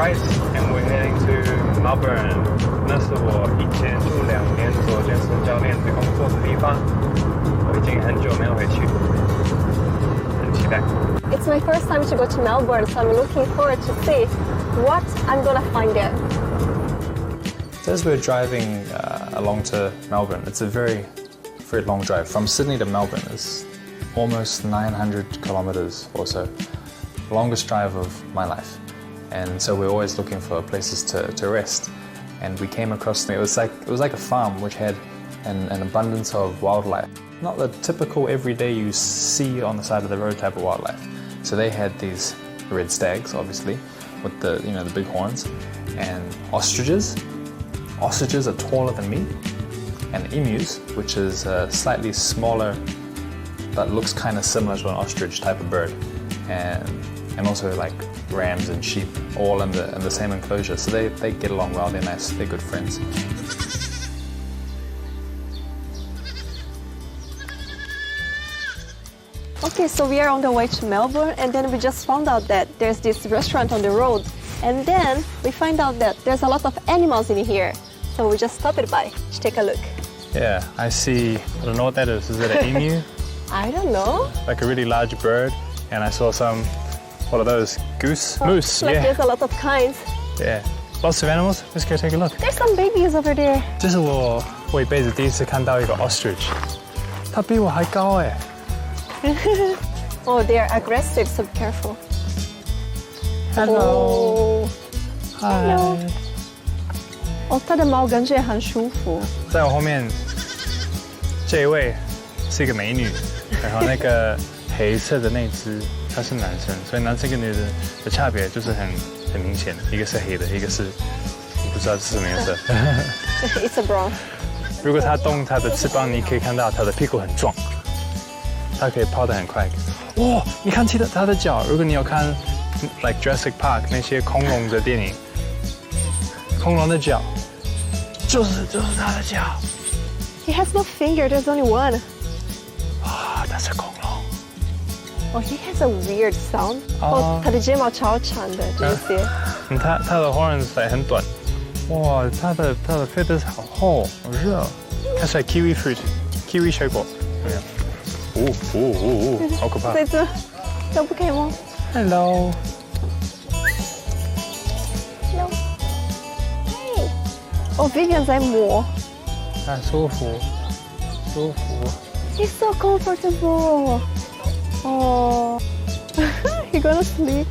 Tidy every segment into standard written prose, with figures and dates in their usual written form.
right and we're heading to Melbourne. 那是我以前就2年做健身教练的工作的地方，我已经很久没有回去，很期待。It's my first time to go to Melbourne, so I'm looking forward to see what I'm gonna find there. As we're driving along to Melbourne, it's a very long drive. From Sydney to Melbourne is almost 900 kilometers or so. Longest drive of my life. And so we're always looking for places to rest. And we came across, it was like a farm which had an abundance of wildlife. Not the typical everyday you see on the side of the road type of wildlife. So they had these red stags, obviously, with the big horns, and ostriches. Ostriches are taller than me, and emus, which is a slightly smaller, but looks kind of similar to an ostrich type of bird, and also like rams and sheep, all in the same enclosure. So they get along well. They're nice. They're good friends. Okay, so we are on the way to Melbourne, and then we just found out that there's this restaurant on the road, and then we find out that there's a lot of animals in here. So we just stopped by to take a look. Yeah, I see, I don't know what that is. Is it an emu? I don't know. Like a really large bird. And I saw some, what are those? Goose? Moose, like yeah. There's a lot of kinds. Yeah, lots of animals. Let's go take a look. There's some babies over there. 这是我一辈子第一次看到一个 ostrich， 它比我还高哎。Oh, they are aggressive, so be careful. Hello. Hello. 哦，它的毛感觉很舒服。在我后面这一位是一个美女，然后那个黑色的那只他是男生，所以男生跟女人的差别就是很明显，一个是黑的，一个是我不知道这是什么颜色。It's a brown. 如果它动它的翅膀，你可以看到它的屁股很壮，它可以跑得很快。哇，你看它的脚，如果你有看 like Jurassic Park 那些恐龙的电影，恐龙的脚就是它的脚。He has no finger. There's only one. 啊，它是恐龙。Oh, he has a weird sound. 哦，它的睫毛超长的，这些。它的 horns 很短。哇，它的 feathers 好厚，好热。它是 kiwi fruit，kiwi 水果，有没有？好可怕！这只都不可以摸。Hello。Hello。Hey。哦 ，Vivian 在摸。很舒服，舒服。He's so comfortable. Oh, he gonna sleep.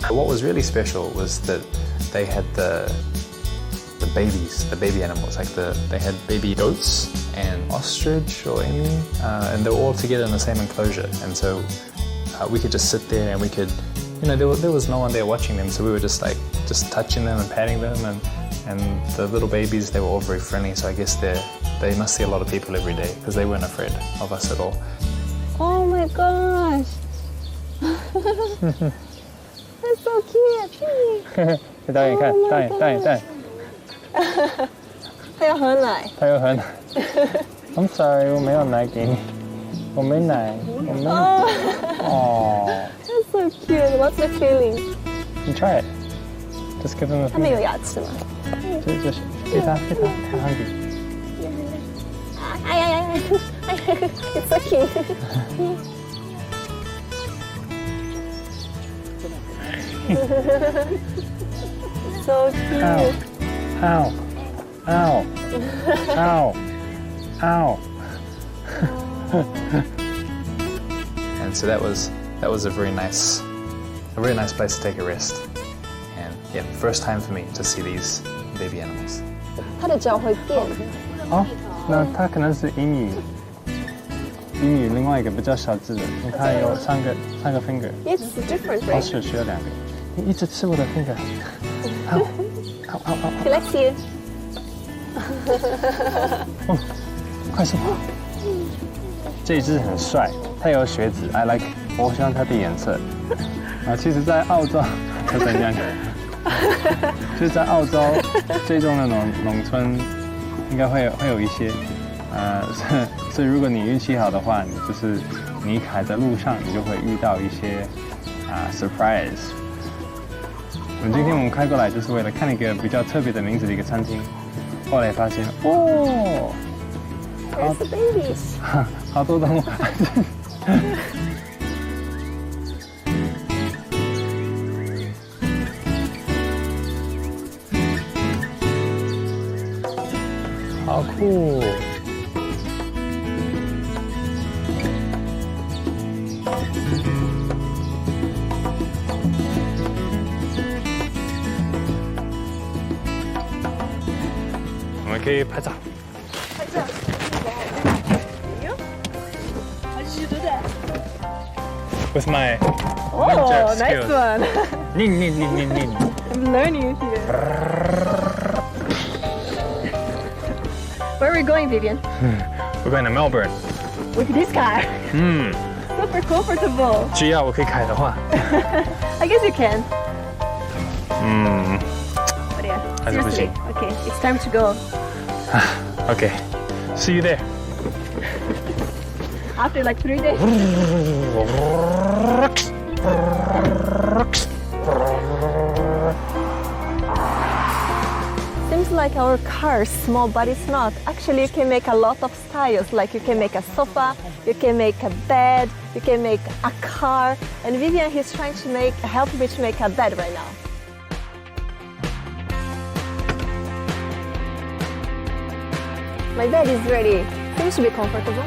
What was really special was that they had the babies, the baby animals, like they had baby goats and ostrich or emu, and they were all together in the same enclosure. And so we could just sit there and we could, there was no one there watching them, so we were just touching them and patting them, and the little babies, they were all very friendly. So I guess they must see a lot of people every day because they weren't afraid of us at all. Oh my gosh. That's so cute. 给导演看，导演。他要喝奶。他要喝奶。I'm sorry， 我没有奶给你，我没奶，我没。哦。That's so cute. What's the feeling? You try it. Just give him a. 他们有牙齿吗？就是给他 hungry. 哎 ，It's so cute. So cute. Ow. And so that was a very nice place to take a rest. And yeah, first time for me to see these baby animals. 它的脚会变。哦，那它可能是英语，另外一个比较小只的，你看有三个 finger。It's different, right? 是需要2个。你一直吃我的 finger。好。He likes you. 哦，快速跑！这一只很帅，它有血脂 ，I like， 我喜欢它的颜色。啊，其实，在澳洲，我怎样？就是在澳洲这种的农村，应该会有一些，所以如果你运气好的话，你开在路上，你就会遇到一些surprise。今天我们开过来就是为了看一个比较特别的名字的一个餐厅，后来发现哦， There's the babies. 好多动物。好酷！我们可以拍照。拍照。How did you do that? With my Oh, nice one. I'm learning here. Where are we going, Vivian? We're going to Melbourne. With this car. Super comfortable. 只要我可以开的话。I guess you can. But yeah, 还是不行。 seriously. Okay, it's time to go. Okay, see you there. After like 3 days. Seems like our car is small, but it's not. Actually, you can make a lot of styles. Like you can make a sofa, you can make a bed, you can make a car. And Vivian, he's trying to help me to make a bed right now. My bed is ready. Seems to be comfortable.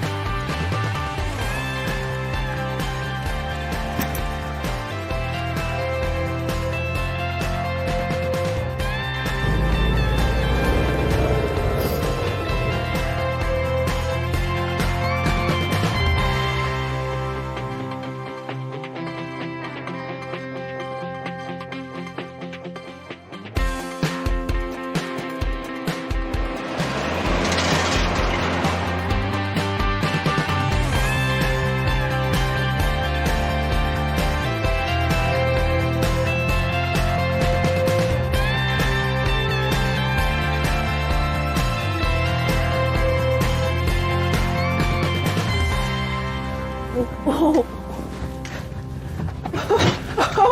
Oh.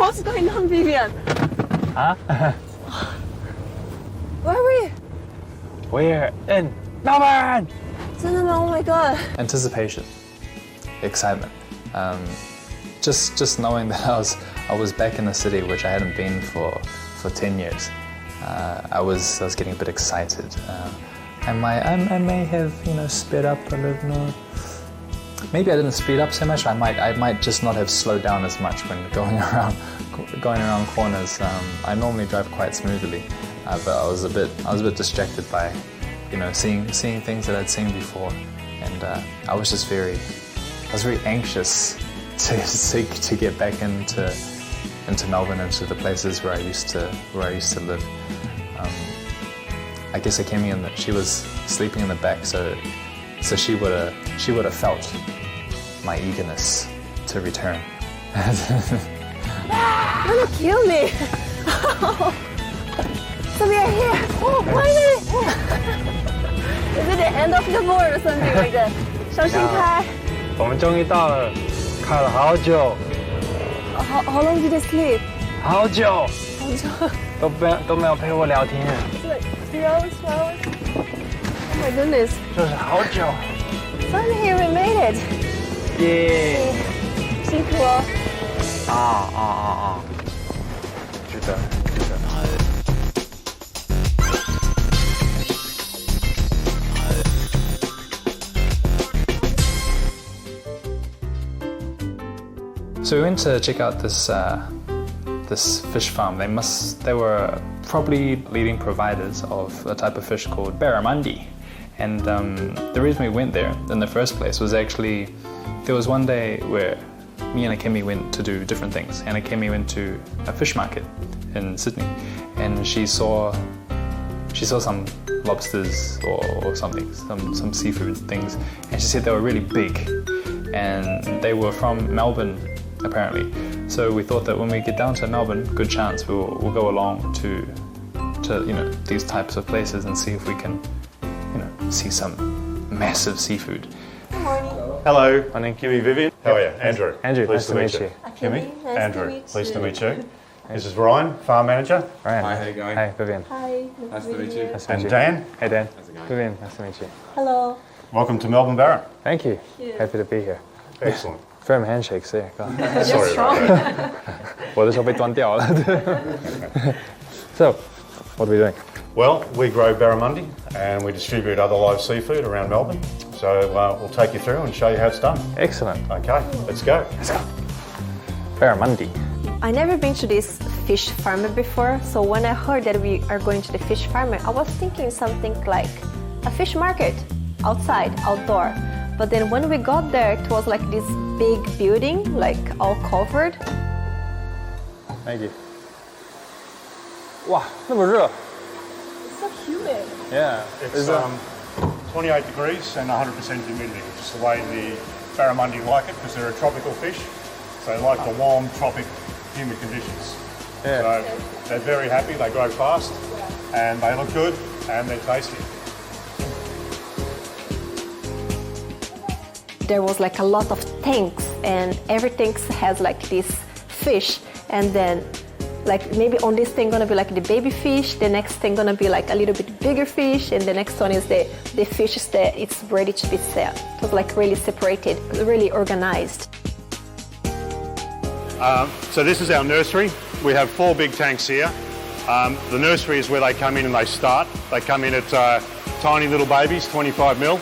What's going on, Vivian? Huh? Where are we? We're in Melbourne. Oh my god. Anticipation, excitement. Just knowing that I was back in the city, which I hadn't been for 10 years. I was getting a bit excited. I may have sped up a little more. Maybe I didn't speed up so much. I might just not have slowed down as much when going around corners. I normally drive quite smoothly, but I was a bit distracted by, seeing things that I'd seen before, and I was very anxious to get back into Melbourne, into the places where I used to live. I guess Akemi, she was sleeping in the back, so she would have felt my eagerness to return. You're gonna kill me. So we are here. Oh, finally. Is it the end of the world or something like that? 小心开。我们终于到了，开了好久， How long did you sleep? 好久，都没有陪我聊天， 3 hours, 4 hours? Oh my goodness. 就是好久。 Finally, we made it. 耶！辛苦哦。觉得。So we went to check out this fish farm. They were probably leading providers of a type of fish called barramundi. And the reason we went there in the first place was actually, there was one day where me and Akemi went to do different things. And Akemi went to a fish market in Sydney, and she saw some lobsters or something, some seafood things, and she said they were really big, and they were from Melbourne apparently. So we thought that when we get down to Melbourne, good chance we'll go along to these types of places and see if we can see some massive seafood. Good morning. Hello, Morning. Kimmy, Vivian. How are you? Andrew. Andrew, Pleased nice to meet you. Kimmy, Nice to Andrew, meet pleased to you. meet you. This is Ryan, farm manager. Ryan. Hi, how you going? Hi, Vivian. Hi, Nice to meet you. Nice to meet And you. Dan. Hey, Dan. How's it going? Vivian, nice to meet you. Hello. Welcome to Melbourne Barra. Thank you. Happy to be here. Excellent. Firm handshakes there. Sorry about that. 我的手被端掉了。So, what are we doing? Well, we grow barramundi and we distribute other live seafood around Melbourne. So we'll take you through and show you how it's done. Excellent. Okay, let's go. Barramundi. I never been to this fish farmer before, so when I heard that we are going to the fish farmer, I was thinking something like a fish market, outside, outdoor. But then when we got there, it was like this big building, like all covered. Thank you. 哇，那么热。 It's so humid. Yeah. It's 28 degrees and 100% humidity, just the way the barramundi like it because they're a tropical fish. So they like the warm, tropic, humid conditions. Yeah. So they're very happy, they grow fast and they look good and they're tasty. There was like a lot of tanks and everything has like this fish, and then like maybe on this thing gonna be like the baby fish, the next thing gonna be like a little bit bigger fish, and the next one is the fish that it's ready to be sold. It was like really separated, really organized. So this is our nursery. We have 4 big tanks here. The nursery is where they come in and they start. They come in at tiny little babies, 25 mil,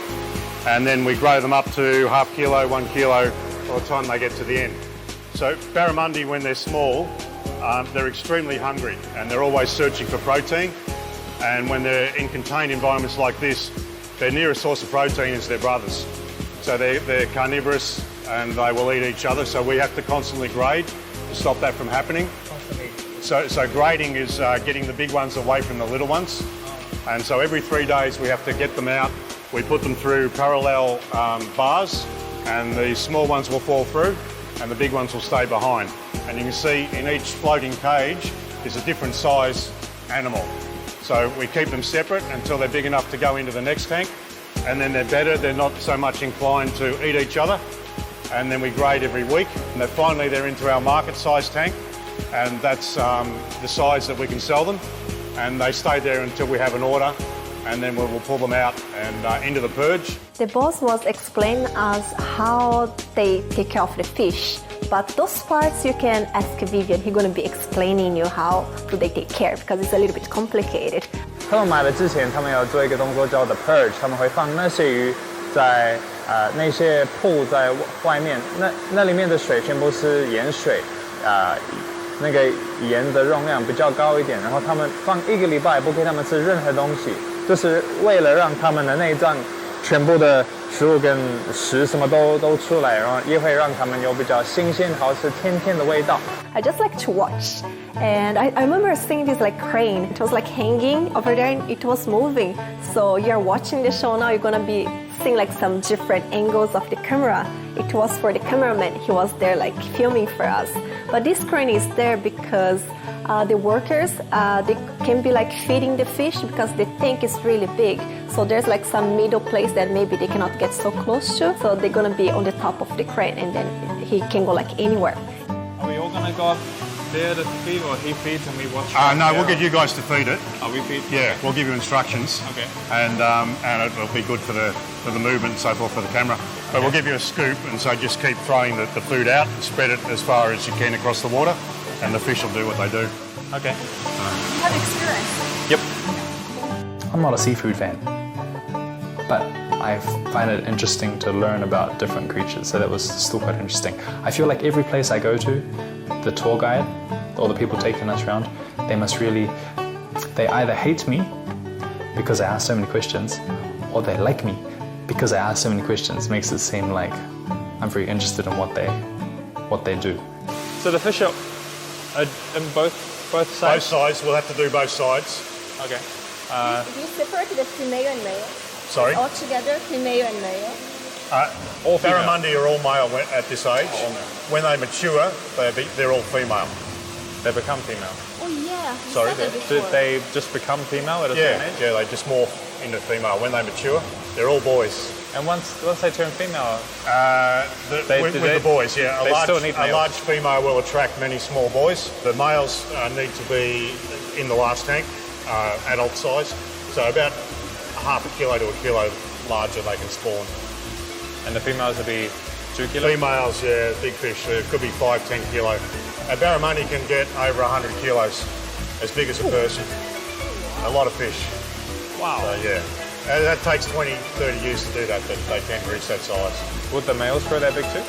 and then we grow them up to half kilo, 1 kilo by the time they get to the end. So barramundi, when they're small, they're extremely hungry and they're always searching for protein. And when they're in contained environments like this, their nearest source of protein is their brothers. So they're carnivorous and they will eat each other. So we have to constantly grade to stop that from happening. So grading is getting the big ones away from the little ones. And so every 3 days we have to get them out. We put them through parallel bars, and the small ones will fall through and the big ones will stay behind. And you can see in each floating cage is a different size animal. So we keep them separate until they're big enough to go into the next tank, and then they're better, they're not so much inclined to eat each other. And then we grade every week, and then finally they're into our market size tank, and that's the size that we can sell them. And they stay there until we have an order, and then we'll pull them out and into the purge. The boss was explaining us how they take care of the fish, but those parts you can ask Vivian. He's gonna be explaining you how do they take care, because it's a little bit complicated. 他们买了之前，他们要做一个动作叫 the purge， 他们会放那些鱼在那些铺在外面，那里面的水全部是盐水，那个盐的容量比较高一点，然后他们放1个礼拜不给他们吃任何东西，就是为了让他们的内脏全部的食物跟屎什么都出来，然后也会让他们有比较新鲜好吃甜甜的味道。 I just like to watch, and I remember seeing this like crane. It was like hanging over there, and it was moving. So you're watching the show now. You're gonna be seeing like some different angles of the camera. It was for the cameraman. He was there like filming for us. But this crane is there because the workers they can be like feeding the fish because the tank is really big. So there's like some middle place that maybe they cannot get so close to. So they're gonna be on the top of the crane, and then he can go like anywhere. Are we all gonna go up there to feed, or he feeds and we watch? No, we'll get you guys to feed it. Are we feed? Yeah, we'll give you instructions. Okay. And it'll be good for the movement and so forth for the camera. But we'll give you a scoop, and so just keep throwing the food out and spread it as far as you can across the water, and the fish will do what they do. Okay. You have experience. Yep. I'm not a seafood fan, but I find it interesting to learn about different creatures, so that was still quite interesting. I feel like every place I go to, the tour guide or the people taking us around, they either hate me because I ask so many questions, or they like me because I ask so many questions. It makes it seem like I'm very interested in what they do. So the fish are in both Both sides. sides, we'll have to do both sides. Okay. Do you separate the female and male? Sorry. All together, female and male. All barramundi are all male at this age. All male. When they mature, they're all female. They become female. Oh yeah. Sorry, Did they just become female at a certain age? Yeah, they just morph into female. When they mature, they're all boys. And once they turn female, With the boys, yeah. They still need a males. large female will attract many small boys. The males need to be in the last tank, adult size. So about half a kilo to a kilo larger they can spawn. and the females will be 2 kilos. Females, yeah, big fish. It could be 5-10 kilo. A barramundi can get over 100 kilos, as big as a person. A lot of fish. Wow. So yeah, that takes 20-30 years to do that, but they can reach that size. Would the males grow that big too?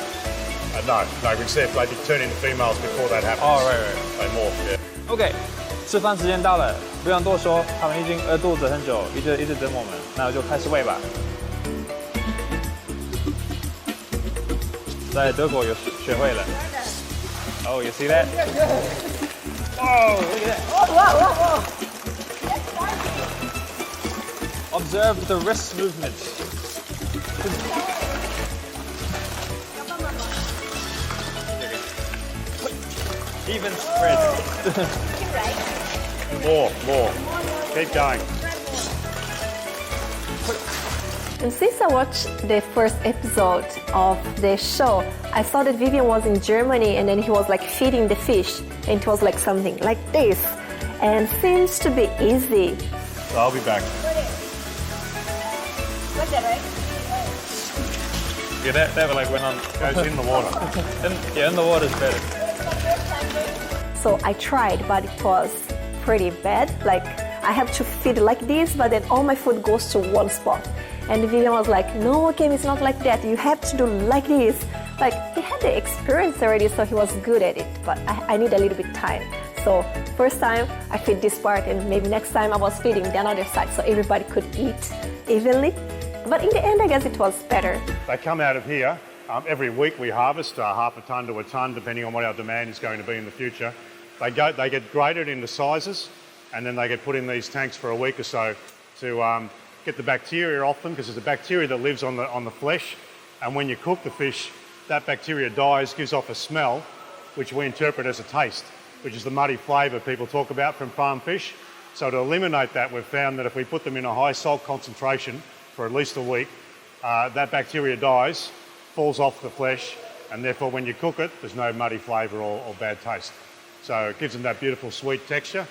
No, instead they turn into females before that happens. Oh, right. They morph, yeah. OK， 吃饭时间到了，不用多说，他们已经饿肚子很久，一直等我们，那就开始喂吧。在德国有学会了。Oh, you see that? Whoa, look at that. Observe the wrist movements. Even spread. More. Keep going. And since I watched the first episode of the show, I saw that Vivian was in Germany and then he was like feeding the fish and it was like something like this and seems to be easy. So I'll be back. Yeah, that like went on. Goes in the water. In the water is better. So I tried, but it was pretty bad. Like I have to feed like this, but then all my food goes to one spot. And Vivian was like, no, Akemi, it's not like that. You have to do like this. Like he had the experience already, so he was good at it, but I need a little bit time. So first time I feed this part and maybe next time I was feeding the other side so everybody could eat evenly. But in the end, I guess it was better. They come out of here. Every week we harvest half a tonne to a tonne, depending on what our demand is going to be in the future. They get graded into sizes, and then they get put in these tanks for a week or so to get the bacteria off them, because there's a bacteria that lives on the flesh, and when you cook the fish, that bacteria dies, gives off a smell, which we interpret as a taste, which is the muddy flavour people talk about from farm fish. So to eliminate that, we've found that if we put them in a high salt concentration for at least a week, that bacteria dies, falls off the flesh, and therefore when you cook it, there's no muddy flavour or bad taste. So it gives them that beautiful sweet texture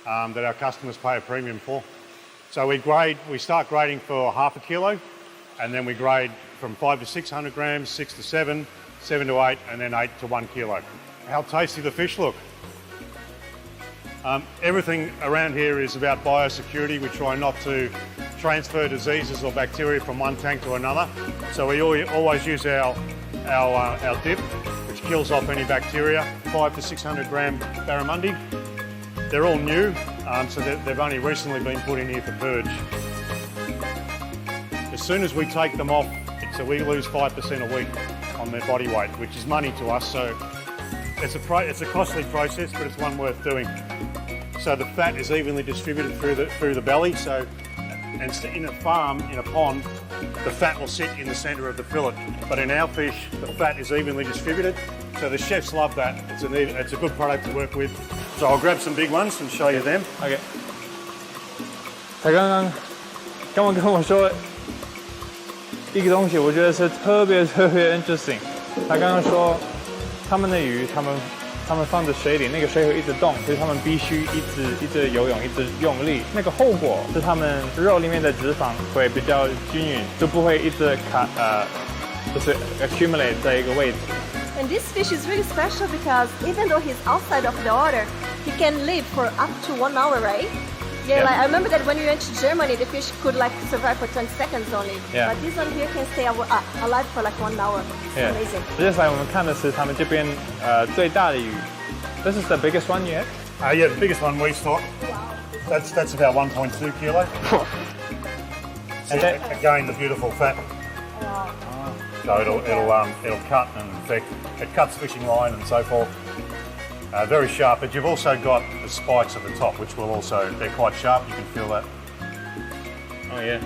that our customers pay a premium for. So we start grading for half a kilo, and then we grade from 500 to 600 grams, 6 to 7, 7 to 8, and then 8 to 1 kilo. How tasty the fish look. Everything around here is about biosecurity. We try not to transfer diseases or bacteria from one tank to another. So we always use our dip, which kills off any bacteria. 500 to 600 gram barramundi. They're all new, so they've only recently been put in here for purge. As soon as we take them off, so we lose 5% a week on their body weight, which is money to us. So it's a costly process, but it's one worth doing. So the fat is evenly distributed through the belly. So, and in a farm, in a pond, the fat will sit in the centre of the fillet. But in our fish, the fat is evenly distributed. So the chefs love that. It's a good product to work with. So I'll grab some big ones and show you them. OK。他刚刚跟我说一个东西，我觉得是特别 interesting。他刚刚说他们的鱼，他们放在水里，那个水会一直动，所以他们必须一直游泳，一直用力。那个后果是他们肉里面的脂肪会比较均匀，就不会一直就是 accumulate 在一个位置。And this fish is really special because even though he's outside of the water, he can live for up to 1 hour, right? Yeah, like I remember that when we went to Germany, the fish could like survive for 20 seconds only. Yeah. But this one here can stay alive for like 1 hour. It's amazing. 接下来我们看的是他们这边最大的鱼。This is the biggest one yet? Yeah, the biggest one we stock. That's about 1.2 kilo. Again, the beautiful fat. Wow. So it'll cut and it cuts fishing line and so forth. Very sharp, but you've also got the spikes at the top, which they're quite sharp. You can feel that. Oh yeah.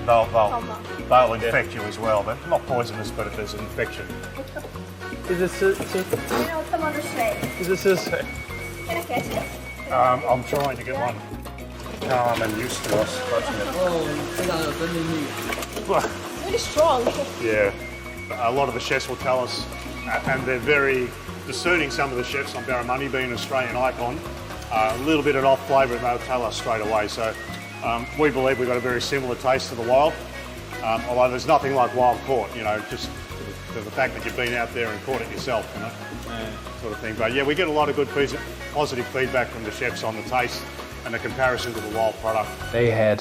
They'll infect you as well. They're not poisonous, but if there's an infection. 一直吃， Come on this way. 一直吃水。 Can I catch it? I'm trying to get one calm and used to us catching it. really strong. Yeah, a lot of the chefs will tell us, and they're very discerning, some of the chefs on barramundi being an Australian icon, a little bit of off flavour and they'll tell us straight away. So we believe we've got a very similar taste to the wild, although there's nothing like wild caught, you know, just the fact that you've been out there and caught it yourself, you know, sort of thing. But yeah, we get a lot of good positive feedback from the chefs on the taste and the comparison to the wild product. They had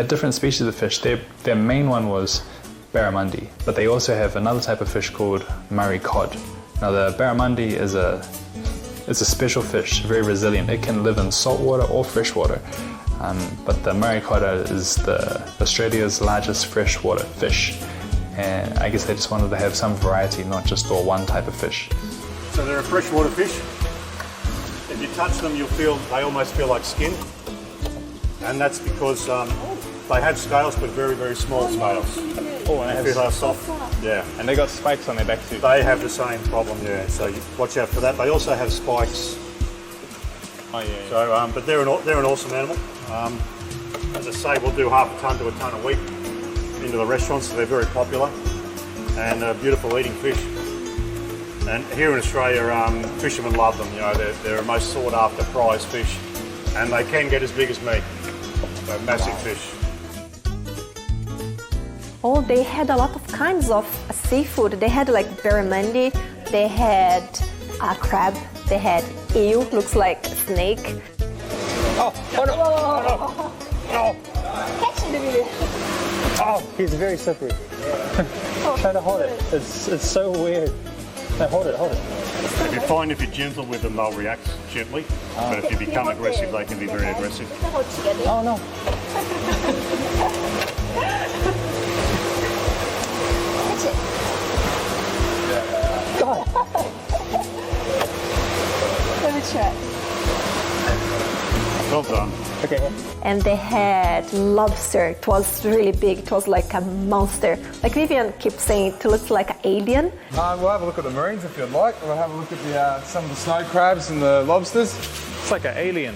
different species of fish. Their main one was barramundi, but they also have another type of fish called Murray cod. Now the barramundi is a special fish, very resilient. It can live in salt water or fresh water. But the Murray cod is Australia's largest freshwater fish. And I guess they just wanted to have some variety, not just all one type of fish. So they're a freshwater fish. If you touch them, they almost feel like skin. And that's because they have scales, but very, very small scales. Oh, and Feel how soft? Yeah. and they got spikes on their back too. They have the same problem, yeah. So you watch out for that. They also have spikes. Oh yeah. So, but they're an awesome animal. As I say, we'll do half a tonne to a tonne a week into the restaurants, so they're very popular and beautiful eating fish. And here in Australia, fishermen love them. You know, they're a most sought after prize fish, and they can get as big as me. So massive fish. Oh, they had a lot of kinds of seafood. They had like barramundi, they had crab, they had eel, looks like a snake. Oh, hold on. Oh, Catch the video. oh, he's very slippery. Try to hold it. It's so weird. No, hold it. If you find if you're gentle with them, they'll react gently. But if you become aggressive, they can be very aggressive. Oh no. Catch it. God. Let me try. Well done. Okay. And they had lobster. It was really big. It was like a monster. Like Vivian keeps saying, it looks like an alien. We'll have a look at the marines if you'd like. We'll have a look at some of the snow crabs and the lobsters. It's like an alien.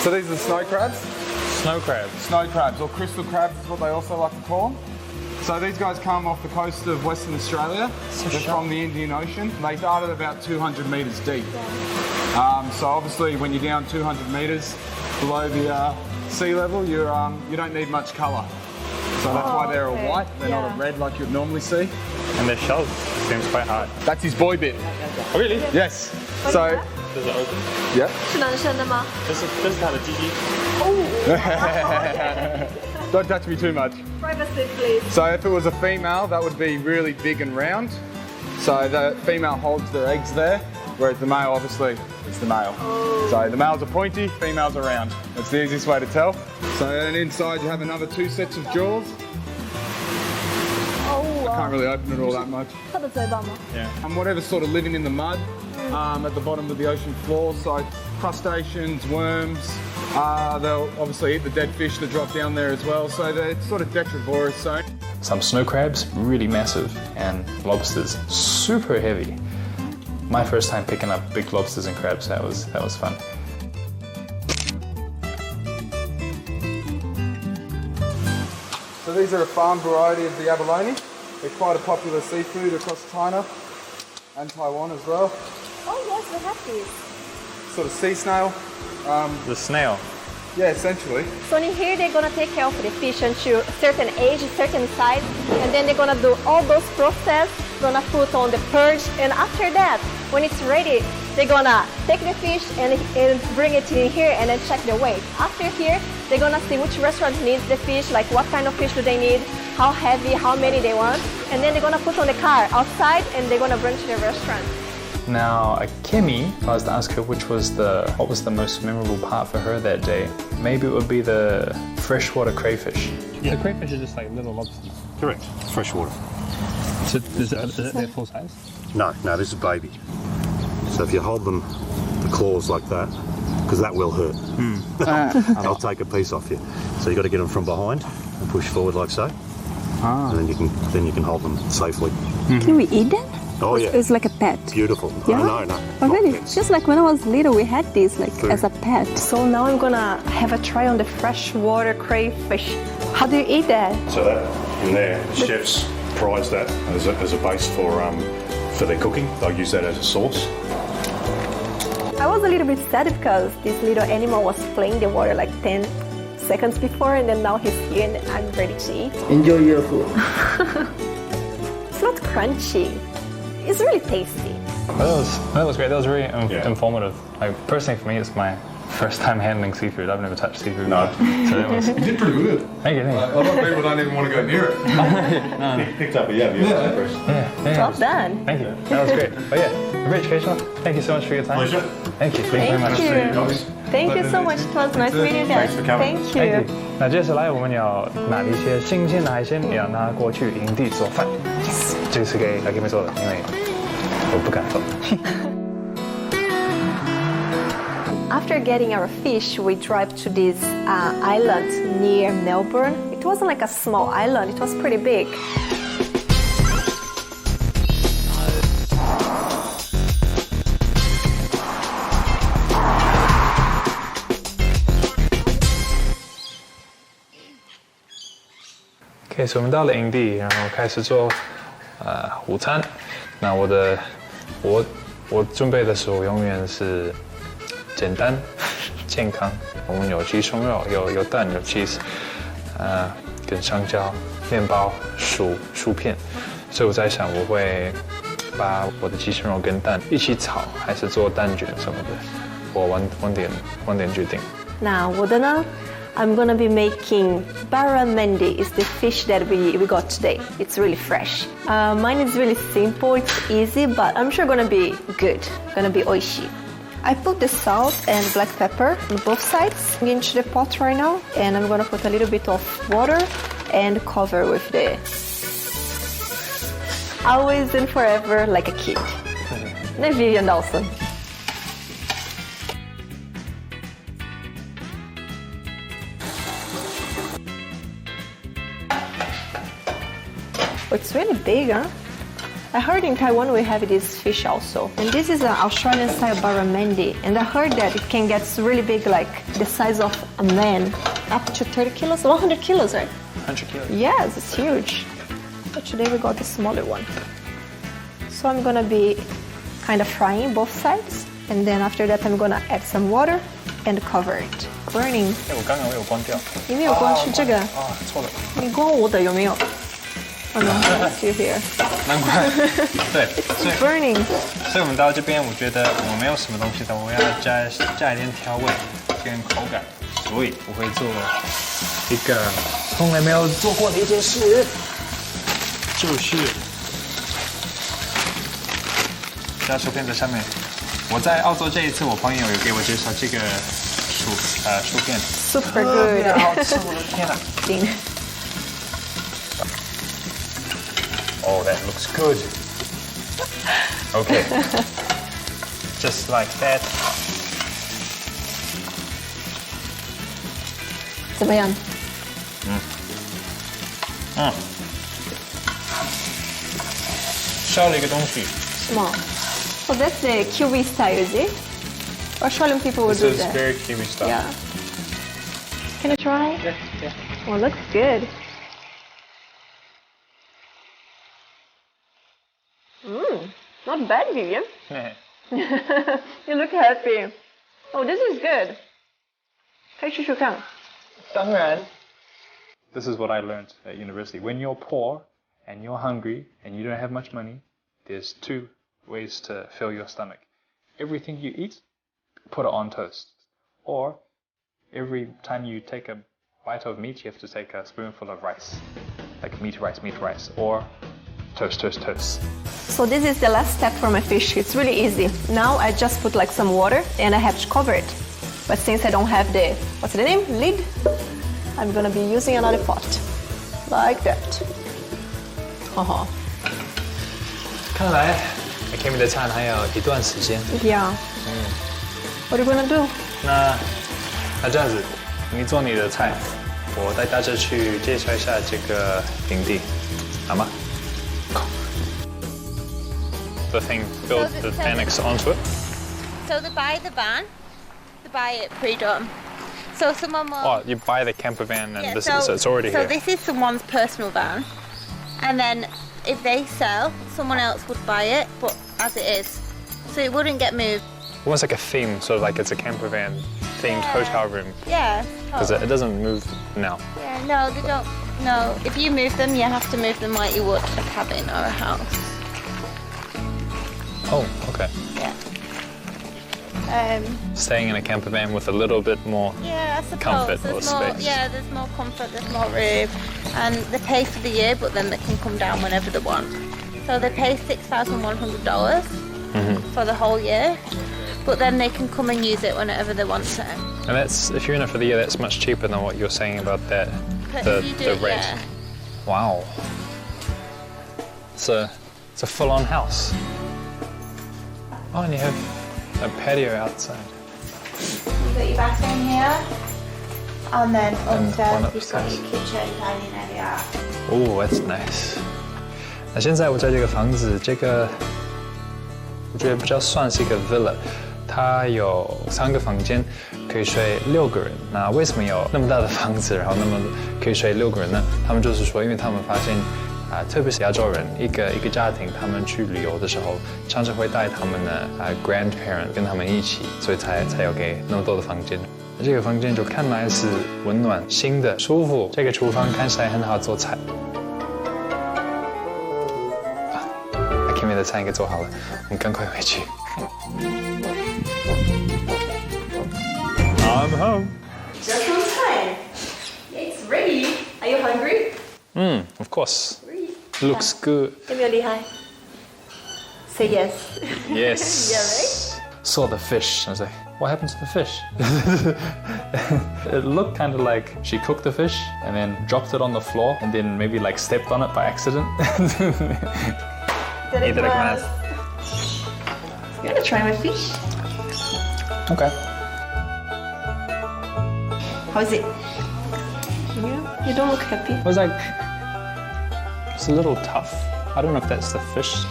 So these are the snow crabs. Snow crabs. Snow crabs, or crystal crabs is what they also like to call them. So these guys come off the coast of Western Australia. They're from the Indian Ocean. They start at about 200 metres deep. So obviously when you're down 200 metres below the sea level, you don't need much colour. So that's why they're all white. They're not a red like you'd normally see. And their shell seems quite hard. That's his boy bit. Oh, really? Yes. So, Does it open? yeah. 是男生的吗？这是它的鸡鸡。 Don't touch me too much. Privacy, please. So if it was a female, that would be really big and round. So the female holds their eggs there, whereas the male, obviously, is the male. So the males are pointy, females are round. That's the easiest way to tell. So then inside you have another 2 sets of jaws. Can't really open it all that much. 它的嘴巴吗？ And whatever's sort of living in the mud at the bottom of the ocean floor, so crustaceans, worms, they'll obviously eat the dead fish that drop down there as well, so they're sort of detrivorous. So Some snow crabs, really massive, and lobsters, super heavy. My first time picking up big lobsters and crabs, that was fun. So these are a farm variety of the abalone. They're quite a popular seafood across China and Taiwan as well. Oh yes, we have these. Sort of sea snail. The snail. Yeah, essentially. So in here they're gonna take care of the fish until a certain age, certain size, and then they're gonna do all those process, gonna put on the purge, and after that, when it's ready, they're gonna take the fish and bring it in here and then check the weight. After here, they're gonna see which restaurant needs the fish, like what kind of fish do they need, how heavy, how many they want, and then they're gonna put on the car outside and they're gonna bring to the restaurant. Now, Akemi, if I was to ask her what was the most memorable part for her that day, maybe it would be the freshwater crayfish. The crayfish are just like little lobsters. Correct. Freshwater. So is it their full size? No, this is baby. So if you hold them, the claws like that, because that will hurt. They'll take a piece off you. So you've got to get them from behind and push forward like so. And then you can hold them safely. Can we eat them? Oh yeah. It's like a pet. Beautiful. Yeah? No. Oh really? Pets. Just like when I was little, we had these like Food. as a pet. So now I'm gonna have a try on the freshwater crayfish. How do you eat that? So that in there, chefs prize that as a base for their cooking. They'll use that as a sauce. I was a little bit sad because this little animal was playing in the water like 10 seconds before, and then now he's here and I'm ready to eat. Enjoy your food. It's not crunchy. It's really tasty. That was great. That was very informative. Like, personally, for me, it's my first time handling seafood. I've never touched seafood. No. So that was. You did pretty good. Thank you. A lot of people don't even want to go near it. Picked up a yeah. Well done. Thank you. That was great. But yeah, very educational. Thank you so much for your time. Pleasure. Thank you. Thank you very much. Thank you so much. It was nice meeting you guys. Thanks for coming. Thank Thank you. you. 那接下来我们要买一些新鲜的海鲜，也要拿过去营地做饭。Yes. 这是给Akemi做的，因为我不敢做。After getting our fish, we drive to this island near Melbourne. It wasn't like a small island, it was pretty big. OK， 所以我们到了营地，然后开始做午餐。那我准备的食物永远是简单、健康。我们有鸡胸肉，有蛋，有 cheese， 跟香蕉、面包、薯片。所以我在想，我会把我的鸡胸肉跟蛋一起炒，还是做蛋卷什么的。我晚点决定。那我的呢？ I'm gonna be making barramundi. Is the fish that we got today. It's really fresh. Mine is really simple. It's easy, but I'm sure gonna be good. Gonna be oishi. I put the salt and black pepper on both sides into the pot right now, and I'm gonna put a little bit of water and cover with the always and forever like a kid. Vivian Dawson. It's really big, huh? I heard in Taiwan we have this fish also. And this is an Australian style barramundi. And I heard that it can get really big, like the size of a man. Up to 30 kilos, 100 kilos, right? 100 kilos. Yes, it's huge. But today we got the smaller one. So I'm gonna be kind of frying both sides. And then after that I'm gonna add some water and cover it. Burning. 我刚刚有关掉。你没有关是这个？错了。你关我的有没有？ Oh no, it's still here. 难怪，对，所以 Burning. 所以我们到这边，我觉得我没有什么东西的，我要加一点调味跟口感，所以我会做一个从来没有做过的一件事，就是加薯片在上面。我在澳洲这一次，我朋友有给我介绍这个薯片 Super good. 好吃，我的天哪！ Oh, that looks good. Okay. Just like that. 怎么样？少了一个东西。什么？ Oh, that's the Kiwi style, is it? Australian people would do This is that. very Kiwi style. Yeah. Can I try? Yeah. Oh, it looks good. Not bad, Vivian. You look happy. Oh, this is good. 可以试试看。当然。This is what I learned at university. When you're poor and you're hungry and you don't have much money, there's two ways to fill your stomach. Everything you eat, put it on toast. Or every time you take a bite of meat, you have to take a spoonful of rice. Like meat rice. Or toast. So this is the last step for my fish. It's really easy. Now I just put like some water and I have to cover it. But since I don't have the, what's the name? Lid? I'm gonna be using another pot. Like that. 看来 Akemi 的餐还有一段时间。Yeah. What are you gonna do? 那这样子，你做你的菜，我带大家去介绍一下这个营地，好吗？ The thing built the annex onto it. So they buy the van, they buy it pre-done. So someone will... Oh, you buy the camper van and Yeah, so it's already so here. this is someone's personal van, and then if they sell, someone else would buy it, but as it is, so it wouldn't get moved. Almost like a theme, sort of like it's a camper van themed hotel room. Yeah. Because it doesn't move now. Yeah, no, they don't. No, if you move them, you have to move them like you would a cabin or a house. Oh, okay. Yeah. Staying in a camper van with a little bit more Yeah, I suppose. comfort or There's more, space. yeah, there's more comfort, there's more room, and they pay for the year, but then they can come down whenever they want. So they pay $6,100 for the whole year, but then they can come and use it whenever they want to. And that's, if you're in it for the year, that's much cheaper than what you're saying about that, But if you do the it, rate. yeah. Wow. It's a full-on house. Oh, and you have a patio outside. You've got your bathroom here, and then And one upstairs you've got upstairs. your kitchen, dining area. Oh, that's nice. 那现在我在这个房子，这个我觉得比较算是一个 villa，它有3个房间，可以睡6个人。那为什么有那么大的房子，然后那么可以睡6个人呢？他们就是说，因为他们发现特别是亚洲人，一个家庭，他们去旅游的时候，常常会带他们的grandparent 跟他们一起，所以才有给那么多的房间。这个房间就看来是温暖、新的、舒服。这个厨房看起来很好做菜。Akemi 的菜应该做好了，我们赶快回去。I'm home. Just on time. It's ready. Are you hungry? Of course. Looks good. Give me a hi. Say yes. Yes. Yeah, right? Saw the fish. I was like, what happened to the fish? It looked kind of like she cooked the fish and then dropped it on the floor and then maybe like stepped on it by accident. Itadakimasu. You wanna try my fish? Okay. How is it? You don't look happy. It was like, it's a little tough. I don't know if that's the fish.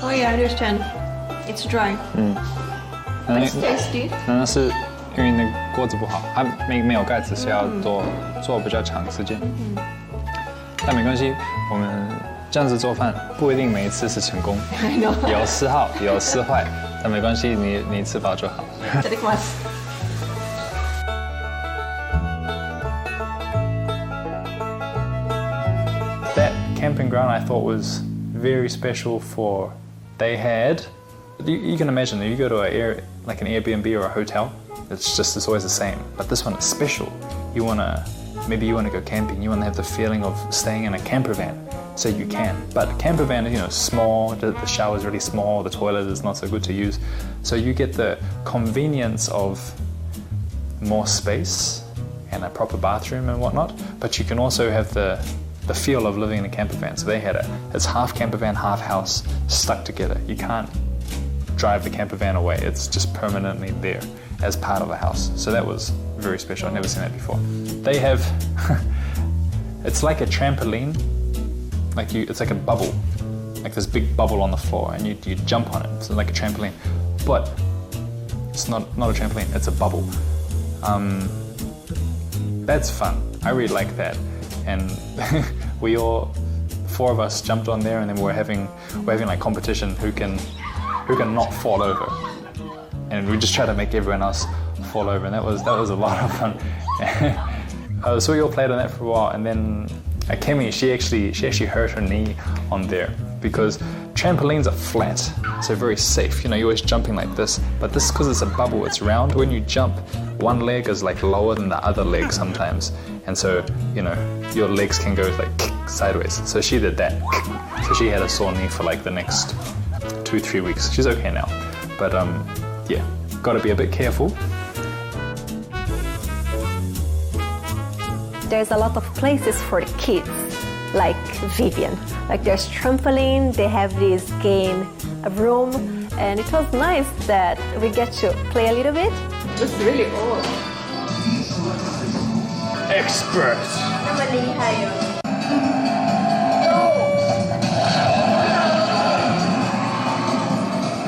Oh yeah, I understand. It's dry. But it's tasty. 那是因为那个锅子不好，它没有盖子，是要做比较长时间。但没关系，我们这样子做饭不一定每一次是成功，有时好，有时坏，但没关系，你吃饱就好。itadakimasu. That camping ground I thought was very special for, they had, you can imagine if you go to like an Airbnb or a hotel, it's always the same. But this one is special. Maybe you wanna go camping, you wanna have the feeling of staying in a camper van, so you can. But camper van is small, the shower is really small, the toilet is not so good to use. So you get the convenience of more space and a proper bathroom and whatnot, but you can also have the feel of living in a camper van. So they had it's half camper van, half house, stuck together. You can't drive the camper van away. It's just permanently there as part of the house. So that was very special. I've never seen that before. They have, it's like a trampoline. It's like a bubble, like this big bubble on the floor, and you jump on it. It's like a trampoline, but it's not a trampoline. It's a bubble. That's fun. I really like that. And we all, 4 of us jumped on there, and then we're having like competition who can not fall over, and we just try to make everyone else fall over, and that was a lot of fun. So we all played on that for a while, and then Akemi, she actually hurt her knee on there because trampolines are flat, so very safe. You're always jumping like this, but this, because it's a bubble, it's round. When you jump, one leg is like lower than the other leg sometimes, and so your legs can go like sideways. So she did that, so she had a sore knee for like the next 2-3 weeks. She's okay now, but yeah, got to be a bit careful. There's a lot of places for the kids, like Vivian. Like there's trampoline, they have this game room, and it was nice that we get to play a little bit. It's really old. Expert. But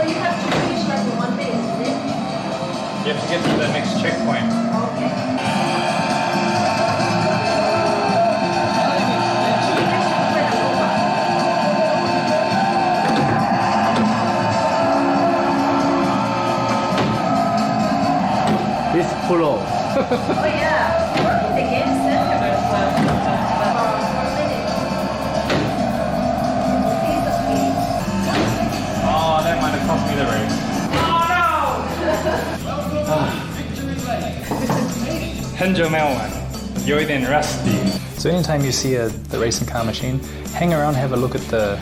you have to finish like in 1 minute, isn't it? You have to get to the next checkpoint. This pro. Oh yeah, the game center as well. Oh, that might have cost me the race. Oh no! 很久没有玩，有一点 rusty. So anytime you see the racing car machine, hang around, have a look at the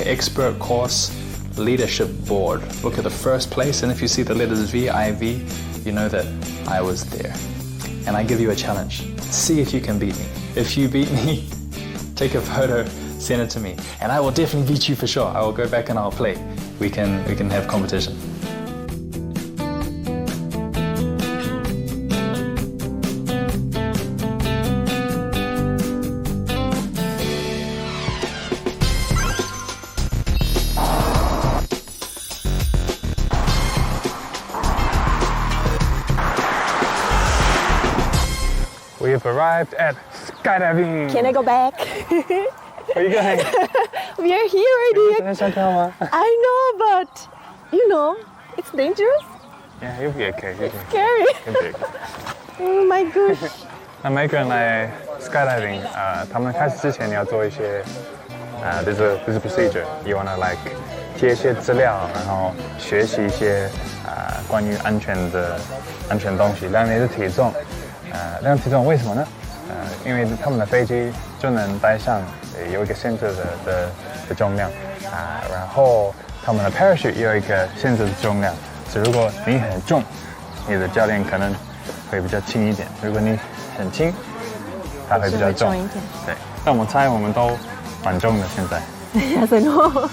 expert course leadership board. Look at the first place, and if you see the letters VIV, you know that I was there. And I give you a challenge. See if you can beat me. If you beat me, take a photo, send it to me, and I will definitely beat you for sure. I will go back and I'll play. We can have competition. We have arrived at skydiving. Can I go back? Where are you going? We are here already. 想跳吗 I know, but you know, it's dangerous. Yeah, you'll be okay. You'll be Scary. You'll be okay. Oh my gosh. 那每个人来 skydiving，他们开始之前你要做一些there's a procedure. You wanna like 接一些资料，然后学习一些关于安全东西，量你的体重。量体重为什么呢？因为他们的飞机就能带上有一个限制的重量然后他们的 parachute 也有一个限制的重量，所以如果你很重，你的教练可能会比较轻一点；如果你很轻，他会比较重。对，但我猜我们都蛮重的现在。Yes, I know.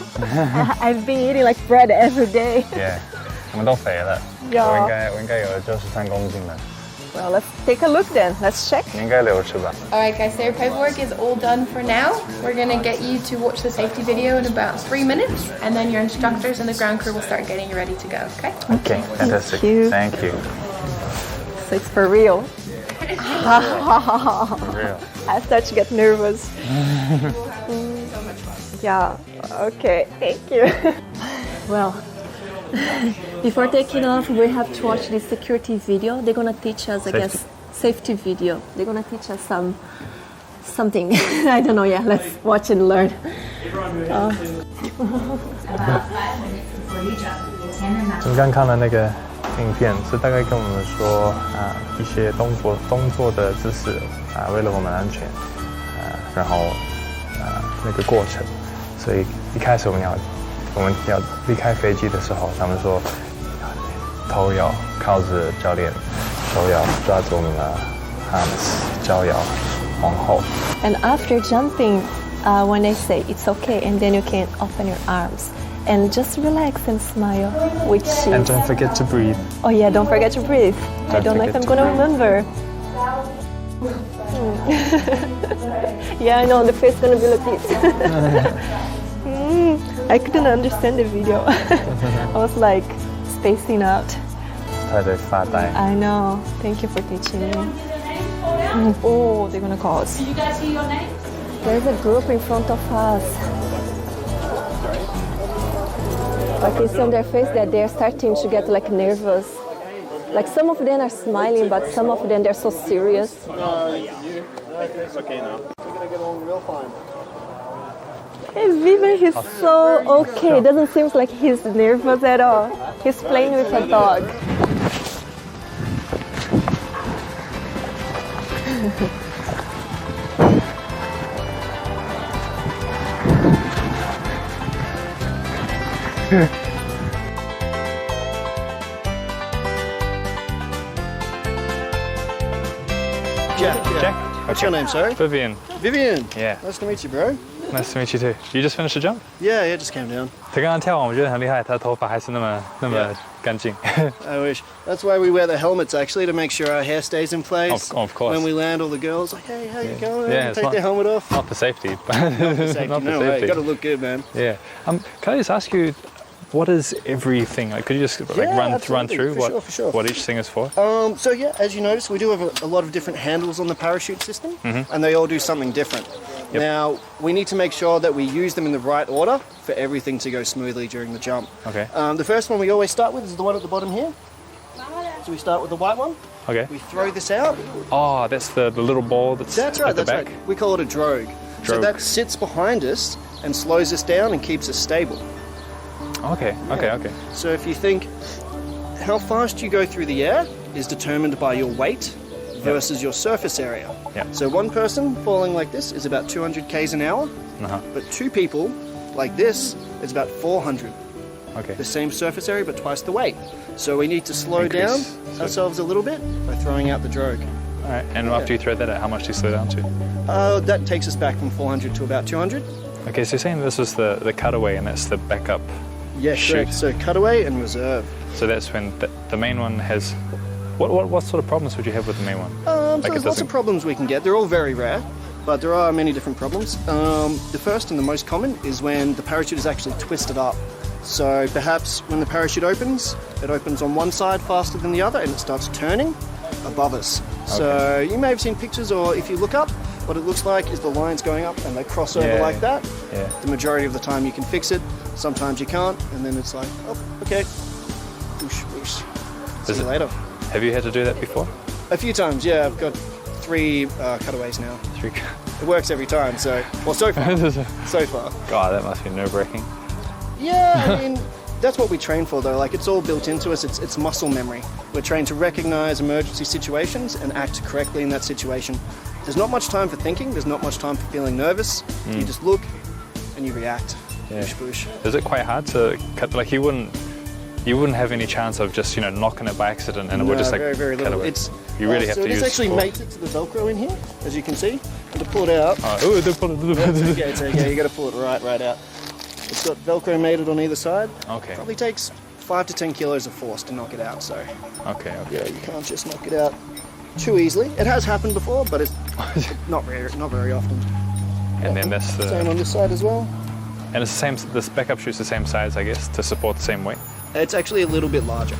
I've been eating like bread every day. Yeah， 我们都肥了。Yeah. 我应该有93公斤了。Well, let's take a look then. Let's check. 你应该留吃吧。 Alright guys, so your paperwork is all done for now. We're going to get you to watch the safety video in about 3 minutes, and then your instructors and the ground crew will start getting you ready to go, okay? Okay, fantastic. Thank you. Thank you. So it's for real. For real. I start to get nervous. Yeah, okay, thank you. Well, before taking off, we have to watch this security video. They're gonna teach us, I guess, safety video. They're gonna teach us something. I don't know, yeah, let's watch and learn. 你刚看了那个影片，是大概跟我们说一些动作的姿势为了我们安全然后那个过程，所以一开始我们要离开飞机的时候，他们说头要靠着教练，手要抓住我们的 arms， 脚要往后。 And after jumping, when they say it's okay, and then you can open your arms and just relax and smile, which is... And don't forget to breathe. Oh yeah, don't forget to breathe. I don't know if I'm gonna remember. Yeah, I know, the face is gonna be like this. I couldn't understand the video. I was like spacing out. 他在发呆。 I know. Thank you for teaching me. Oh, they're gonna call us. Did you guys hear your names? There's a group in front of us. I can see on their face that they're starting to get like nervous. Like some of them are smiling, but some of them they're so serious. It's okay now. We're gonna get along real fine. Hey, Vivian, he's so okay. It doesn't seem like he's nervous at all. He's playing with a dog. Jack. What's your name, sir? Vivian. Vivian. Yeah. Nice to meet you, bro. Nice to meet you too. You just finished the jump? Yeah, just came down. 他刚刚跳完，我觉得很厉害，他的头发还是那么干净。 I wish. That's why we wear the helmets, actually, to make sure our hair stays in place. Of course. When we land, all the girls like, hey, how you going? Yeah, it's Take their helmet off. Not for safety. Not for safety. Not for No way. safety. Got to look good, man. Yeah. Can I just ask you, what is everything? Like, could you just run through for sure. what each thing is for? So yeah, as you notice, we do have a lot of different handles on the parachute system, and they all do something different. Yep. Now, we need to make sure that we use them in the right order for everything to go smoothly during the jump. Okay. The first one we always start with is the one at the bottom here. So we start with the white one. Okay. We throw this out. Oh, that's the little ball that's That's right, at the that's back? right. We call it a drogue. So Drogue. that sits behind us and slows us down and keeps us stable. Okay. So if you think how fast you go through the air is determined by your weight versus your surface area. Yep. So one person falling like this is about 200 k's an hour, but two people like this is about 400. Okay. The same surface area but twice the weight. So we need to slow Increase. down ourselves a little bit by throwing out the drogue. All right. And after you throw that out, how much do you slow down to? That takes us back from 400 to about 200. Okay, so you're saying this was the cutaway and that's the backup. Yeah, Shoot. correct. So cutaway and reserve. So that's when the main one has. What sort of problems would you have with the main one? So there's lots of problems we can get. They're all very rare, but there are many different problems. The first and the most common is when the parachute is actually twisted up. So perhaps when the parachute opens, it opens on one side faster than the other and it starts turning above us. So you may have seen pictures, or if you look up, what it looks like is the lines going up and they cross over like that. Yeah. The majority of the time you can fix it, sometimes you can't, and then it's like, oh, okay. Whoosh, whoosh. See you later. Have you had to do that before? A few times, yeah. I've got 3 cutaways now. 3. It works every time, so so far. So far. God, that must be nerve-wracking. Yeah, I mean, that's what we train for, though. Like, it's all built into us. It's muscle memory. We're trained to recognize emergency situations and act correctly in that situation. There's not much time for thinking. There's not much time for feeling nervous. You just look and you react. Yeah. Boosh, boosh. Is it quite hard to cut? Like you wouldn't have any chance of just knocking it by accident and it would just like very, very cut little. away. It's You really have so to it is use actually force. mated to the Velcro in here, as you can see. And to pull it out, Oh, they pull it. it's okay. You got to pull it right out. It's got Velcro mated on either side. Okay. Probably takes 5 to 10 kilos of force to knock it out. So Okay. yeah, you can't just knock it out too easily. It has happened before, but it's not very often. And then that's Same the. on this side as well. And it's the same. This backup chute's the same size, I guess, to support the same weight. It's actually a little bit larger.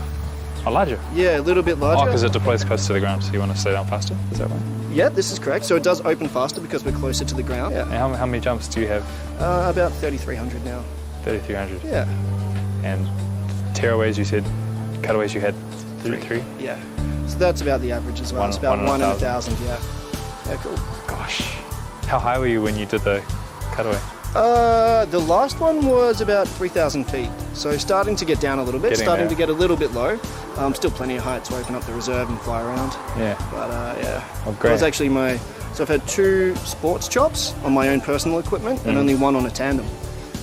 Oh, larger. Yeah, a little bit larger. Oh, because it deploys close to the ground, so you want to slow down faster. Is that right? Yeah, this is correct. So it does open faster because we're closer to the ground. And how many jumps do you have? About 3,300 now. 3,300. Yeah. And tearaways, you said. Cutaways, you had 3. Yeah. So that's about the average as well. It's about 1 in 1,000. Yeah. Yeah, cool. Gosh. How high were you when you did the cutaway? The last one was about 3,000 feet. So starting to get down a little bit, starting to get a little bit low. Still plenty of height to open up the reserve and fly around. Yeah. But yeah. Oh, great. That was actually so I've had 2 sports chops on my own personal equipment and only 1 on a tandem.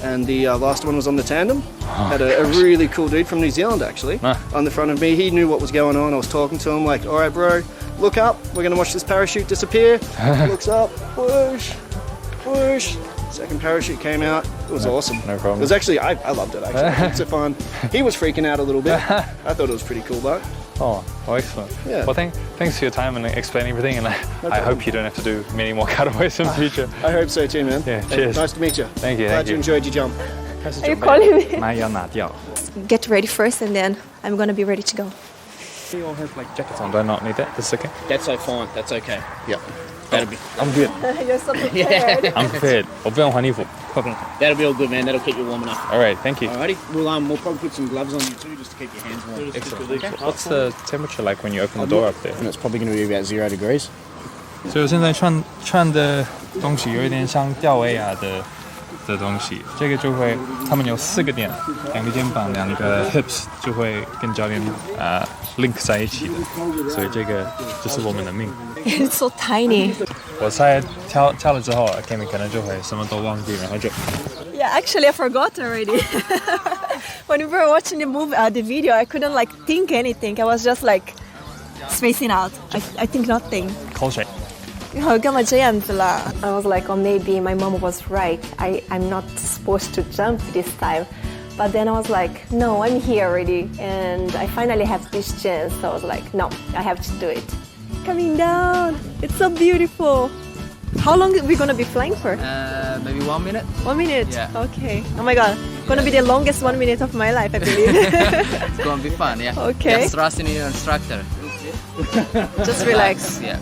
And the last one was on the tandem. Had a really cool dude from New Zealand actually on the front of me. He knew what was going on. I was talking to him like, all right, bro, look up. We're going to watch this parachute disappear. Looks up, whoosh, whoosh. Second parachute came out. It was awesome. No problem. It was actually, I loved it actually. It's fun. He was freaking out a little bit. I thought it was pretty cool, but. Oh, excellent. Yeah. Well, thanks for your time and explaining everything, and I hope you don't have to do many more cutaways in the future. I hope so too, man. Yeah, Hey, cheers. nice to meet you. Thank you. Glad you enjoyed your jump. Are you calling me? 那要拿掉。 Get ready first and then I'm gonna be ready to go. We all have like jackets on. Do I not need that? This is okay. That's like fine. That's okay. Yep. That'll be. I'm good. You're so prepared. I'm prepared. 我不用换衣服。 That'll be all good, man. That'll keep you warm enough. All right. Thank you. Alrighty. We'll probably put some gloves on you too, just to keep your hands warm. Excellent. Okay. What's the temperature like when you open the door up there? And it's probably going to be about 0 degrees. 所以我现在穿的东西有一点像吊威亚的东西，这个就会，他们有4个点，2个肩膀，2个 hips 就会跟教练link 在一起的，所以这个就是我们的命。 It's so tiny. 我猜跳了之后 ，Akemi 可能就会什么都忘记，然后就 Yeah, actually I forgot already. When we were watching the video, I couldn't like think anything. I was just like spacing out. I think nothing. 口水。 I was like, oh, maybe my mom was right. I'm not supposed to jump this time. But then I was like, no, I'm here already. And I finally have this chance. So I was like, no, I have to do it. Coming down. It's so beautiful. How long are we gonna be flying for? Maybe 1 minute. 1 minute? Yeah. Okay. Oh my god. Gonna be the longest 1 minute of my life, I believe. It's gonna be fun, yeah. Okay. Just trust in your instructor. Just relax. Yeah.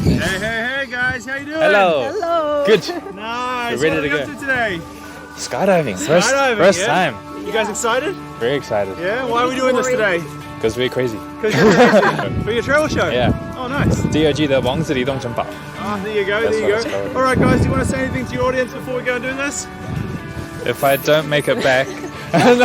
Hey guys, how you doing? Hello. Hello. Good. Nice. We're ready what are to we go. up to today? Skydiving. First yeah? time. You guys excited? Very excited. Yeah. Why are we doing this today? Because we're crazy. Because you're crazy. For your trail show. Yeah. Oh, nice. 第二季的王子的移动城堡。 Oh, there you go. That's There you what go. it's called. All right, guys. Do you want to say anything to your audience before we go and do this? If I don't make it back. Come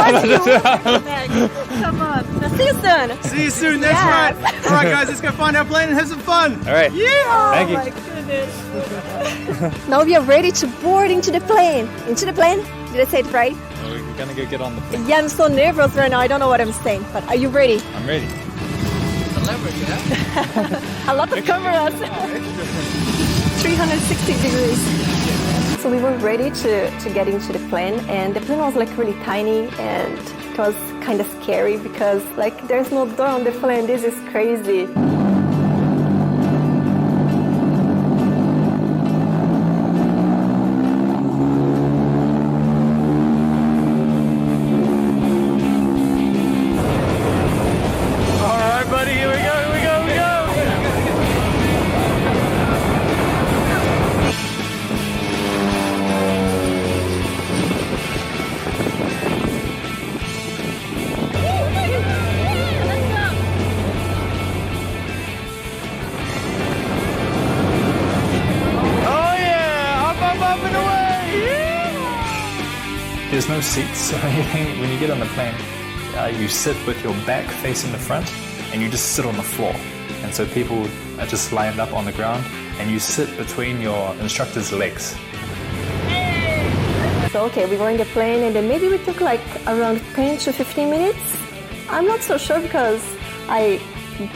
on. See you soon. See you soon. That's Yes. right. All right, guys. Let's go find our plane and have some fun. All right. Yeah. Thank you. Oh my goodness. Now we are ready to board into the plane. Into the plane? Did I say it right? We're gonna go get on the plane. Yeah, I'm so nervous right now. I don't know what I'm saying. But are you ready? I'm ready. A lot of cameras. 360 degrees. So we were ready to get into the plane, and the plane was like really tiny, and it was kind of scary because like there's no door on the plane. This is crazy. All right, buddy. Here we go. Here we go. Here we go. Oh yeah! Up, up, up and away! Yeah! There's no seats or anything. When you get on the plane, you sit with your back facing the front and you just sit on the floor. And so people are just lined up on the ground and you sit between your instructor's legs. So okay, we were in the plane, and then maybe we took like around 10 to 15 minutes. I'm not so sure because I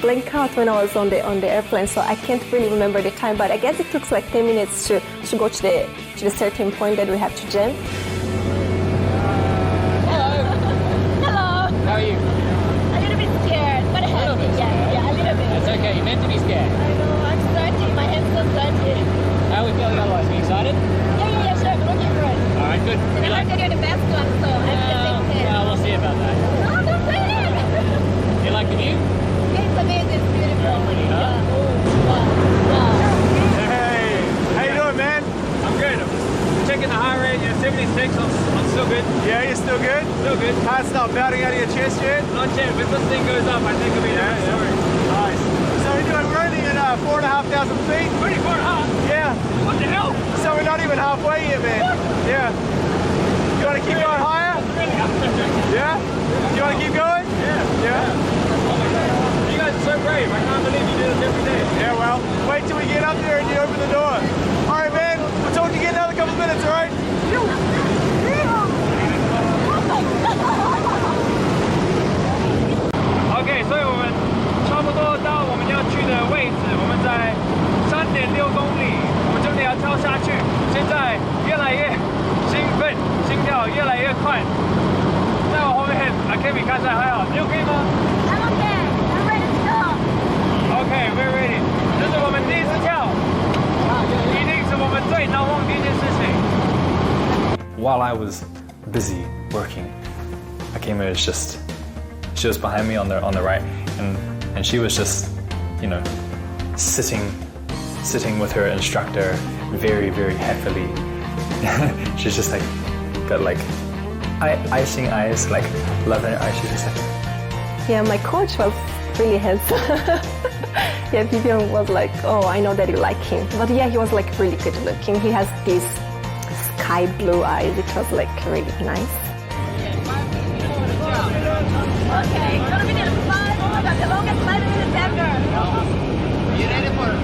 blanked out when I was on the airplane, so I can't really remember the time. But I guess it took like 10 minutes to go to the certain point that we have to jump. How are you? A little bit scared, but happy. Yeah, a little bit. That's okay. You're meant to be scared. I know, I'm sweaty. My hands so sweaty. How are we feeling otherwise? Are you excited? Yeah, sure. We're looking for it. All right, good. I heard that you're the best one, so I'm just excited. Well, we'll see about that. No, don't say that. You like the view? It's amazing. It's beautiful. Yeah. Wow. Hey, how you doing, man? I'm good. I'm just checking the heart rate. 76. I'm still good. Yeah, you're still good? Still good. Heart's not pounding out of your chest yet? Not yet. If this thing goes up, I think it'll be Yeah, nice. So we're only at 4,500 feet. Pretty far, huh? Yeah. What the hell? So we're not even halfway yet, man. Yeah. You want to keep going higher? Yeah? You want to keep going? Yeah. You guys are so brave. I can't believe you do this every day. Yeah, well, wait till we get up there and you open the door. All right, man. We'll talk to you again in another couple of minutes, all right? OK， 所以我们差不多到我们要去的位置，我们在3.6公里，我们就得要跳下去。现在越来越兴奋，心跳越来越快。在我后面 ，Akemi 看起来还好，你 OK 吗 I'm okay. I'm ready to go.？OK，we're ready。这是我们第一次跳，一定是我们最难忘的一件事情。While I was busy working, Akemi was she was behind me on the right, and she was just, you know, sitting with her instructor very, very happily. She's just like got like icing eyes, like love in her eyes. She's just like, Yeah, my coach was really handsome. Yeah, Vivian was like, oh, I know that you like him. But yeah, he was like really good looking. He has these sky blue eyes. It was like really nice. Okay, gonna be the flight. Oh my god, the longest flight in ever. You ready for it?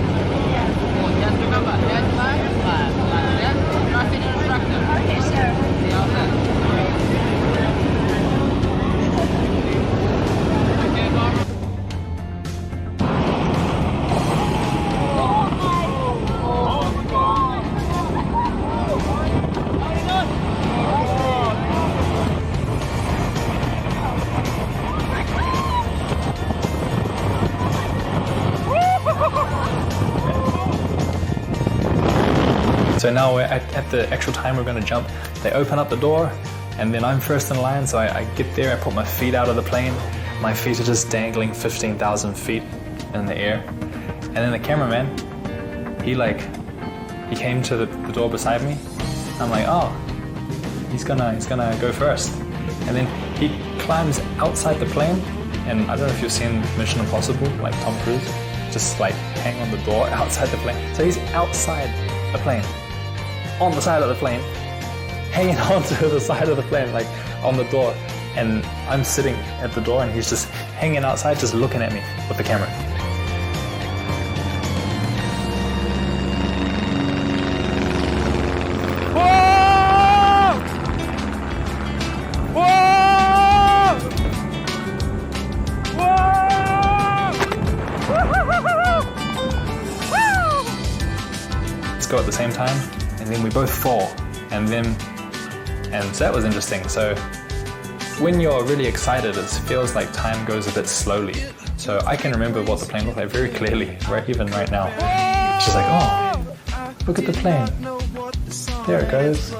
Just remember, that's fine. Trust in your instructor. Okay, sure. See you all then. Okay, Bob. So now we're at the actual time we're going to jump. They open up the door, and then I'm first in line. So I get there, I put my feet out of the plane. My feet are just dangling 15,000 feet in the air. And then the cameraman, he came to the door beside me. I'm like, oh, he's gonna go first. And then he climbs outside the plane. And I don't know if you've seen Mission Impossible, like Tom Cruise, just like hang on the door outside the plane. So he's outside the plane, on the side of the plane, hanging onto the side of the plane, like on the door. And I'm sitting at the door and he's just hanging outside, just looking at me with the camera. Go at the same time, and then we both fall, and so that was interesting. So when you're really excited, it feels like time goes a bit slowly. So I can remember what the plane looked like very clearly, even right now. She's like, oh, look at the plane. There it goes.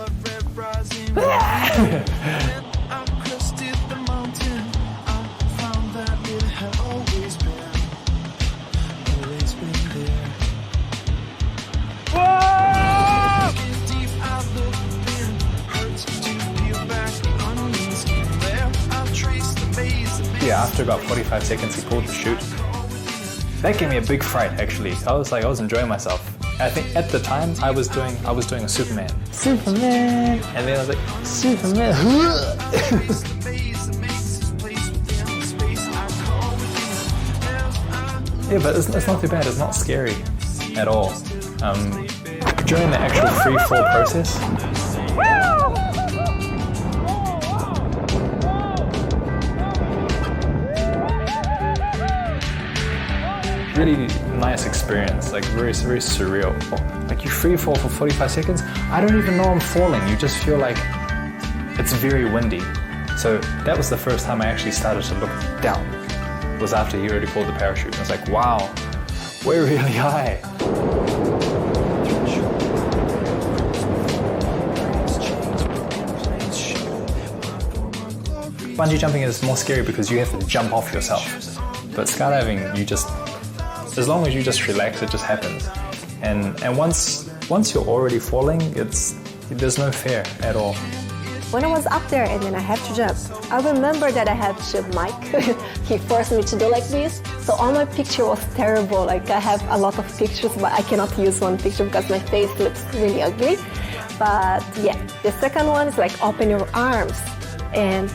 Yeah, after about 45 seconds, he pulled the chute. That gave me a big fright, actually. I was enjoying myself. I think at the time I was doing a Superman. Superman! And then I was like, Superman! Yeah, but it's not too bad. It's not scary at all. During the actual free fall process, really nice experience, like very, very surreal. Like you free fall for 45 seconds, I don't even know I'm falling. You just feel like it's very windy. So that was the first time I actually started to look down. It was after he already pulled the parachute. I was like, wow, we're really high. Bungee jumping is more scary because you have to jump off yourself. But skydiving, you just, as long as you just relax, it just happens. And once you're already falling, there's no fear at all. When I was up there and then I had to jump, I remember that I had to Mike. He forced me to do like this. So all my picture was terrible. Like I have a lot of pictures, but I cannot use one picture because my face looks really ugly. But yeah, the second one is like open your arms. And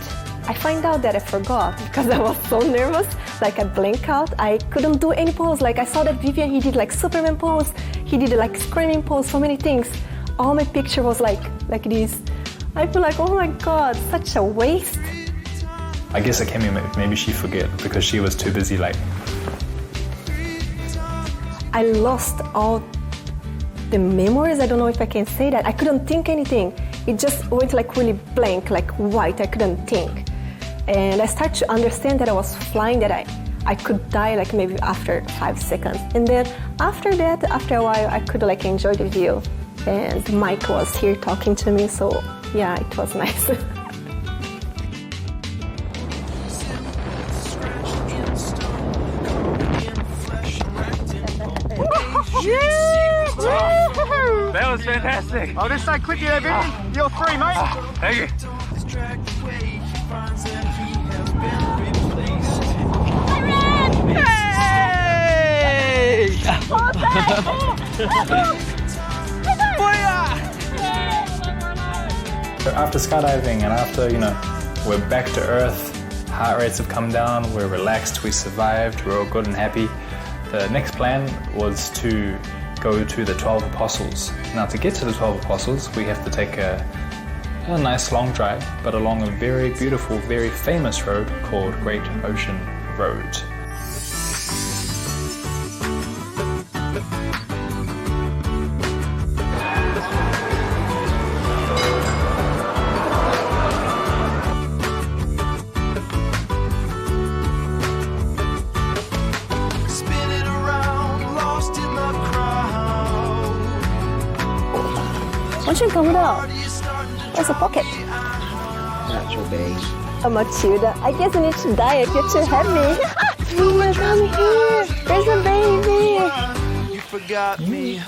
I find out that I forgot because I was so nervous. Like I blanked out. I couldn't do any pose. Like I saw that Vivian, he did like Superman pose. He did like screaming pose, so many things. All my picture was like this. I feel like, oh my God, such a waste. I guess Akemi, maybe she forget because she was too busy like. I lost all the memories. I don't know if I can say that. I couldn't think anything. It just went like really blank, like white. I couldn't think. And I started to understand that I was flying, that I could die like maybe after 5 seconds. And then after that, after a while, I could like enjoy the view. And Mike was here talking to me, so yeah, it was nice. That was fantastic. I'll just say quickly there, Vivian. You're free, mate. Thank you. After skydiving and after, we're back to earth, heart rates have come down, we're relaxed, we survived, we're all good and happy. The next plan was to go to the 12 Apostles. Now to get to the 12 Apostles, we have to take a nice long drive, but along a very beautiful, very famous road called Great Ocean Road. 完全看不到。Where's the pocket? That's your bag. Oh, Matilda, I guess I need to die if you're too heavy. Oh my God, I'm here. There's a baby. You forgot me.